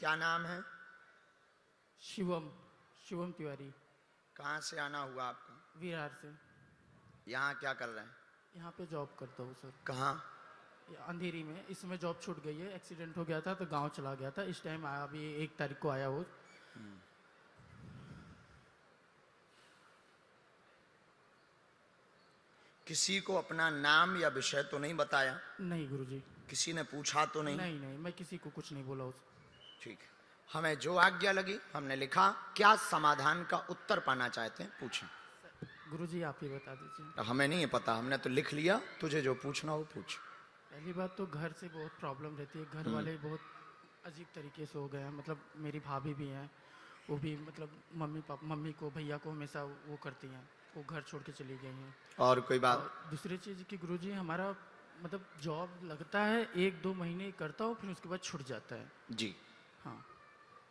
क्या नाम है? शिवम शिवम तिवारी। कहाँ से आना हुआ आपका? विरार से। यहाँ क्या कर रहे हैं? यहाँ पे जॉब करता हूँ सर। कहाँ? अंधेरी में। इसमें जॉब छूट गई है, एक्सीडेंट हो गया था तो गांव चला गया था। इस टाइम आया, अभी 1 तारीख को आया वो। किसी को अपना नाम या विषय तो नहीं बताया? नहीं गुरुजी। किसी ने पूछा तो नहीं? नहीं नहीं, मैं किसी को कुछ नहीं बोला ठीक है, हमें जो आज्ञा लगी हमने लिखा। क्या समाधान का उत्तर पाना चाहते हैं पूछें। गुरुजी आप ही बता दीजिए। हमें नहीं है पता, हमने तो लिख लिया, तुझे जो पूछना हो पूछ। पहली बात तो घर से बहुत प्रॉब्लम रहती है। घर वाले बहुत अजीब तरीके से हो गए हैं। मतलब मेरी भाभी भी हैं, वो भी मतलब मम्मी को भैया को हमेशा वो करती हैं, वो घर छोड़ के चली गई हैं। और कोई बात? और दूसरी चीज़ कि गुरुजी हमारा मतलब जॉब लगता है 1-2 महीने करता हूँ, फिर उसके बाद छूट जाता है जी। हाँ।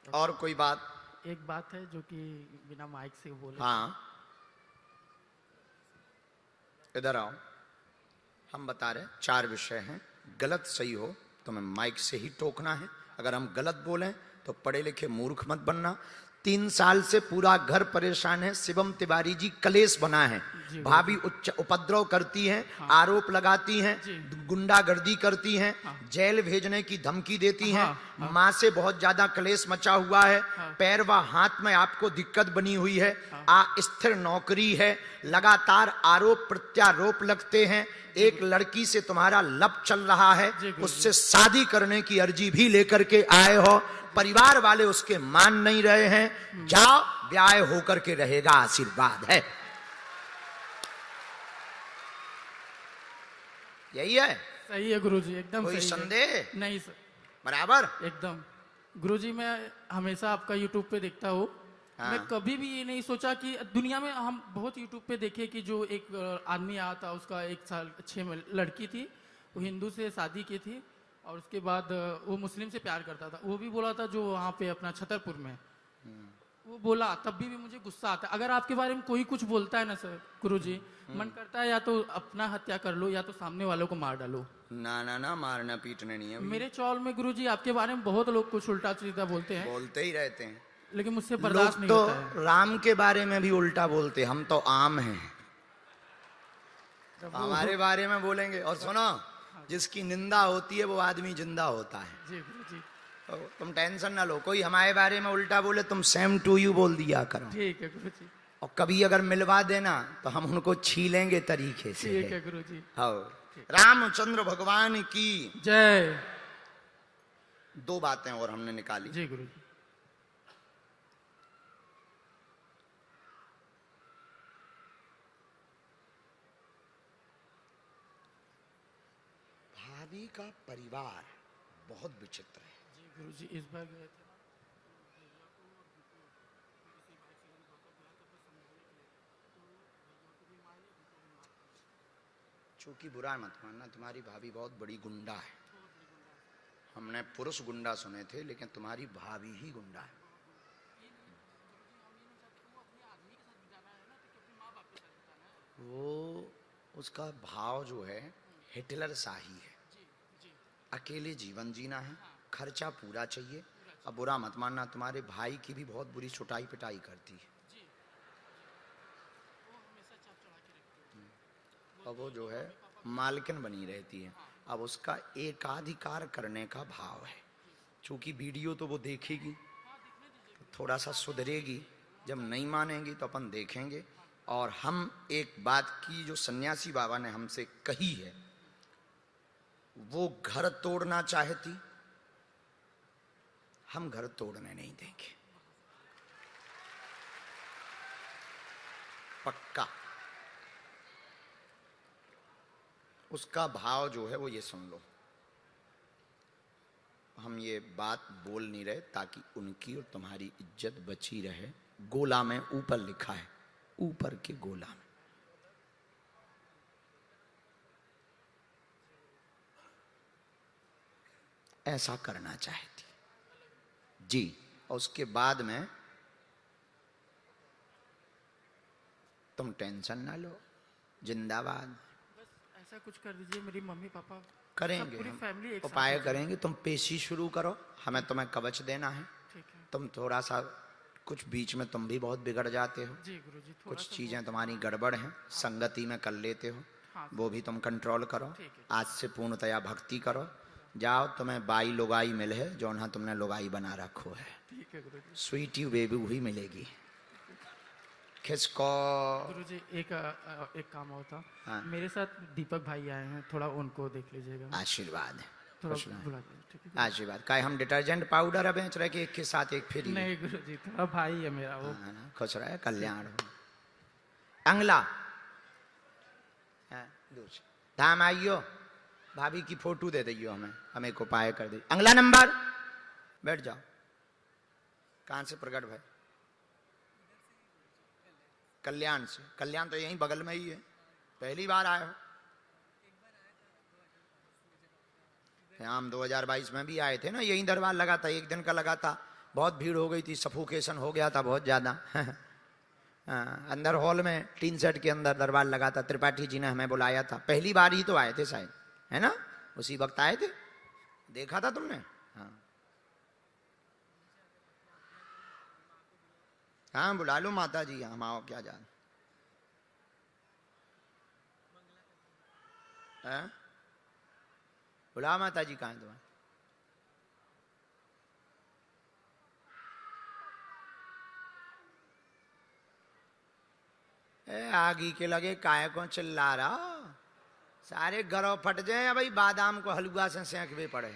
और कोई बात? एक बात है जो कि बिना माइक से बोले। हाँ, इधर आओ। हम बता रहे 4 विषय हैं, गलत सही हो तो मैं माइक से ही टोकना है। अगर हम गलत बोलें तो पढ़े लिखे मूर्ख मत बनना। 3 साल से पूरा घर परेशान है। शिवम तिवारी जी कलेश बना है। भाभी उपद्रव करती हैं, हाँ। आरोप लगाती हैं, गुंडागर्दी करती हैं, हाँ। जेल भेजने की धमकी देती हैं, हाँ। माँ से बहुत ज्यादा कलेश मचा हुआ है, हाँ। पैर व हाथ में आपको दिक्कत बनी हुई है, हाँ। अस्थिर नौकरी है, लगातार आरोप प्रत्यारोप लगते हैं। एक लड़की से तुम्हारा लब चल रहा है, उससे शादी करने की अर्जी भी लेकर के आए हो, परिवार वाले उसके मान नहीं रहे हैं। जाओ, ब्याह होकर के रहेगा, आशीर्वाद है। यही है? सही है गुरुजी, एकदम कोई सही संदेह नहीं सर? बराबर एकदम। गुरुजी मैं हमेशा आपका यूट्यूब पे देखता हूँ। हाँ। मैं कभी भी ये नहीं सोचा कि दुनिया में हम बहुत यूट्यूब पे देखे कि जो एक आदमी आया था, उसका 1 साल 6 में लड़की थी, वो हिंदू से शादी की थी और उसके बाद वो मुस्लिम से प्यार करता था। वो भी बोला था जो वहाँ पे अपना छतरपुर में, वो बोला, तब भी मुझे गुस्सा आता है। अगर आपके बारे में कोई कुछ बोलता है ना सर गुरुजी, मन करता है या तो अपना हत्या कर लो या तो सामने वालों को मार डालो। ना ना ना, मारना पीटना नहीं है। मेरे चौल में गुरुजी आपके बारे में बहुत लोग कुछ उल्टा सीधा बोलते हैं। बोलते ही रहते हैं, लेकिन मुझसे बर्दाश्त नहीं तो होता है। राम के बारे में भी उल्टा बोलते, हम तो आम हैं, हमारे बारे में बोलेंगे। और सुनो, जिसकी निंदा होती है वो आदमी जिंदा होता है। जी गुरुजी। तो तुम टेंशन ना लो, कोई हमारे बारे में उल्टा बोले तुम सेम टू यू बोल दिया करो। ठीक है गुरुजी। और कभी अगर मिलवा देना तो हम उनको छीलेंगे तरीके से। ठीक है गुरुजी। हाँ, रामचंद्र भगवान की जय। 2 बातें और हमने निकाली। जी गुरुजी। भाभी का परिवार बहुत विचित्र है। जी गुरुजी, इस बार गए थे चूंकि बुरा मत मानना, तुम्हारी भाभी बहुत बड़ी गुंडा है। हमने पुरुष गुंडा सुने थे, लेकिन तुम्हारी भाभी ही गुंडा है। वो उसका भाव जो है हिटलर शाही है। अकेले जीवन जीना है, खर्चा पूरा चाहिए। अब बुरा मत मानना, तुम्हारे भाई की भी बहुत बुरी छुटाई पिटाई करती है। अब वो जो है मालकिन बनी रहती है। अब उसका एकाधिकार करने का भाव है। चूंकि वीडियो तो वो देखेगी, तो थोड़ा सा सुधरेगी। जब नहीं मानेंगी तो अपन देखेंगे। और हम एक बात की जो सन्यासी बाबा ने हमसे कही है, वो घर तोड़ना चाहती, हम घर तोड़ने नहीं देंगे, पक्का। उसका भाव जो है वो ये सुन लो। हम ये बात बोल नहीं रहे ताकि उनकी और तुम्हारी इज्जत बची रहे। गोला में ऊपर लिखा है, ऊपर के गोला में। ऐसा करना चाहती जी। और उसके बाद में तुम टेंशन ना लो, जिंदाबाद। बस ऐसा कुछ कर दीजिए, मेरी मम्मी पापा करेंगे पूरी हम, फैमिली एक साथ उपाय हो जाए। करेंगे। तुम पेशी शुरू करो, हमें तुम्हें कवच देना है। ठीक है तुम थोड़ा सा कुछ बीच में तुम भी बहुत बिगड़ जाते हो, जी गुरुजी, थोड़ा कुछ सा चीजें तुम्हारी गड़बड़ हैं, संगति में कर लेते हो, हाँ वो भी तुम कंट्रोल करो। ठीक है। आज से पूर्णतया भक्ति करो। जाओ, तुम्हें बाई लुगाई मिले है जो ना तुमने लुगाई बना रखो है। ठीक है गुरुजी। स्वीटी बेबी हुई मिलेगी। खिसको। गुरुजी एक काम और था। हाँ। मेरे साथ दीपक भाई आए हैं, थोड़ा उनको देख लीजिएगा। आशीर्वाद। थोड़ा खुश रहो। बुला दीजिए, ठीक है। आशीर्वाद का हम डिटर्जेंट पाउडर अब बेच रहे कि एक के साथ एक फ्री? नहीं गुरुजी, थोड़ा भाई है मेरा वो। हाँ ना, खुश रहे, कल्याण हो। अंगला। हाँ, दूर से। धाम आइयो, भाभी की फोटो दे दियो हमें, हमें एक उपाय कर दे। अंगला नंबर, बैठ जाओ। कहां से प्रकट भाई? कल्याण से। कल्याण तो यहीं बगल में ही है, पहली बार आए हो? हम 2022 में भी आए थे ना, यही दरबार लगा था, एक दिन का लगा था। बहुत भीड़ हो गई थी, सफोकेशन हो गया था बहुत ज्यादा। अंदर हॉल में टीन सेट के अंदर दरबार लगा था। त्रिपाठी जी ने हमें बुलाया था, पहली बार ही तो आए थे शायद, है ना? उसी वक्त आए थे, देखा था तुमने? हाँ हाँ, बुला लो माता जी, हम आओ, क्या जान। हाँ? बुला माता जी, कहाँ है तुम्हारे? आगी के लगे काय को चिल्ला रहा, सारे घरों फट जाए या भाई बादाम को हलवा से सेंकवे पड़े।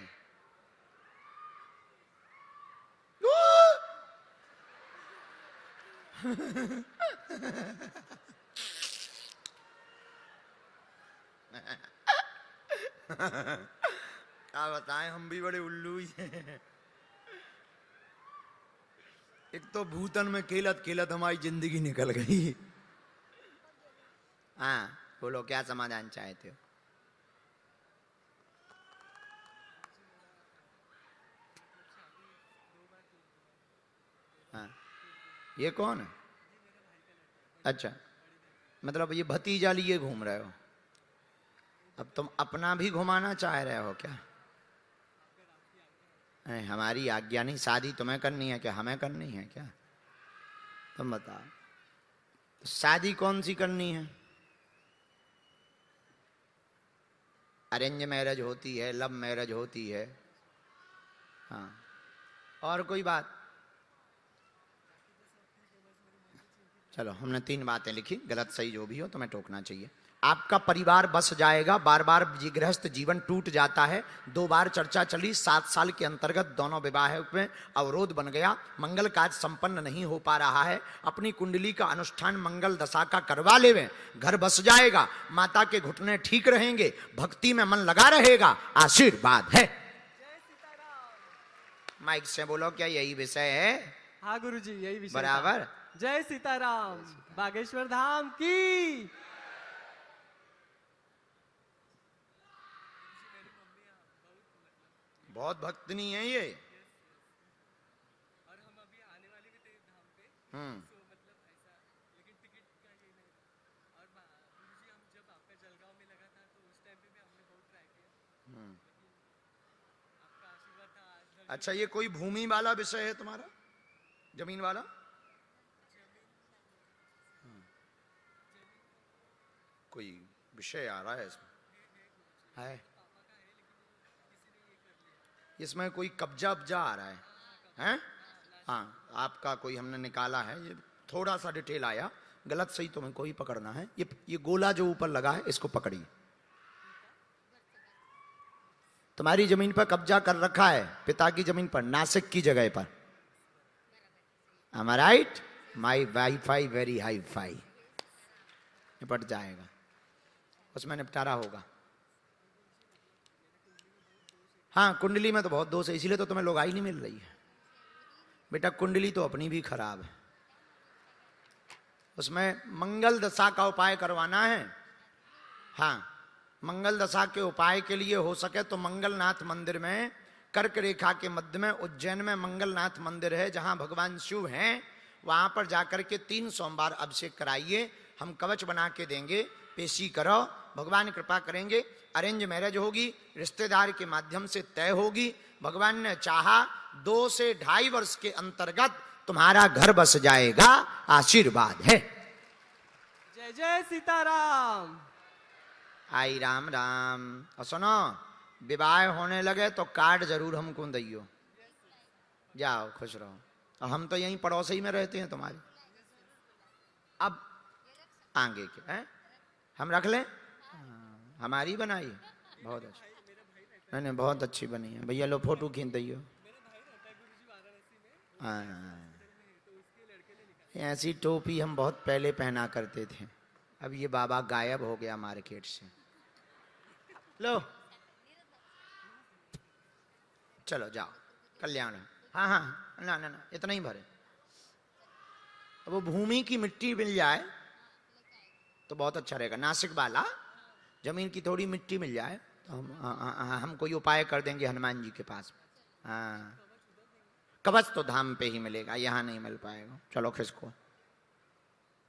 क्या बताएं, हम भी बड़े उल्लू ही हैं। एक तो भूतन में खेलत खेलत हमारी जिंदगी निकल गई। हाँ बोलो, क्या समाधान चाहते हो? हाँ, ये कौन है? अच्छा, मतलब ये भतीजा लिए घूम रहे हो? अब तुम अपना भी घुमाना चाह रहे हो क्या? नहीं, हमारी आज्ञा नहीं। शादी तुम्हें करनी है क्या, हमें करनी है क्या? तुम बताओ, तो शादी कौन सी करनी है? अरेंज मैरिज होती है, लव मैरिज होती है। हाँ, और कोई बात? चलो, हमने 3 बातें लिखी, गलत सही जो भी हो तुम्हें टोकना चाहिए। आपका परिवार बस जाएगा, बार बार गृहस्थ जीवन टूट जाता है। 2 बार चर्चा चली, 7 साल के अंतर्गत दोनों विवाह में अवरोध बन गया, मंगल कार्य संपन्न नहीं हो पा रहा है। अपनी कुंडली का अनुष्ठान मंगल दशा का करवा लेवे, घर बस जाएगा, माता के घुटने ठीक रहेंगे, भक्ति में मन लगा रहेगा, आशीर्वाद है। माइक से बोलो, क्या यही विषय है? हाँ गुरुजी, यही विषय बराबर। था। जय सीताराम, बागेश्वर धाम की। बहुत भक्तनी है ये। और हम अभी आने वाले भी थे धाम पे, तो मतलब ऐसा, लेकिन टिकट का ये नहीं था। और गुरुजी, हम जब आपका जलगांव में लगा था तो उस टाइम पे भी हमने बहुत ट्राई किया, लेकिन आपका आशीर्वाद था। आज अच्छा, ये कोई भूमि वाला विषय है तुम्हारा, जमीन वाला? कोई विषय आ रहा है इसमें? है इसमें कोई कब्जा अब्जा आ रहा है? हैं? हाँ, आपका कोई हमने निकाला है, ये थोड़ा सा डिटेल आया, गलत सही तुम्हें कोई पकड़ना है। ये गोला जो ऊपर लगा है, इसको पकड़िए। तुम्हारी जमीन पर कब्जा कर रखा है, पिता की जमीन पर, नासिक की जगह पर। Am I right? My wifi very hi fi, निपट जाएगा, उसमें निपटारा होगा। हाँ, कुंडली में तो बहुत दोष है, इसीलिए तो तुम्हें लोगाई नहीं मिल रही है। बेटा, कुंडली तो अपनी भी खराब है, उसमें मंगल दशा का उपाय करवाना है। हाँ, मंगल दशा के उपाय के लिए हो सके तो मंगलनाथ मंदिर में, कर्क रेखा के मध्य में, उज्जैन में मंगलनाथ मंदिर है जहां भगवान शिव हैं, वहां पर जाकर के 3 सोमवार अभिषेक कराइए। हम कवच बना के देंगे, पेशी करो, भगवान कृपा करेंगे, अरेंज मैरिज होगी, रिश्तेदार के माध्यम से तय होगी। भगवान ने चाहा 2 से 2.5 वर्ष के अंतर्गत तुम्हारा घर बस जाएगा। आशीर्वाद है। जय जय सीताराम। आई राम राम। और सुनो, विवाह होने लगे तो कार्ड जरूर हमको दियो। जाओ खुश रहो। और हम तो यहीं पड़ोस ही में रहते हैं तुम्हारे। अब आगे के हैं हम रख लें। हमारी बनाई बहुत अच्छी। नहीं बहुत अच्छी बनी है भैया। लो फोटो खींच दियो। ऐसी टोपी हम बहुत पहले पहना करते थे। अब ये बाबा गायब हो गया मार्केट से। लो चलो जाओ कल्याण। हाँ हाँ ना ना ना इतना ही भरे। अब वो भूमि की मिट्टी मिल जाए तो बहुत अच्छा रहेगा। नासिक वाला जमीन की थोड़ी मिट्टी मिल जाए तो हम कोई उपाय कर देंगे हनुमान जी के पास। हाँ कवच तो धाम पे ही मिलेगा, यहाँ नहीं मिल पाएगा। चलो खिसको।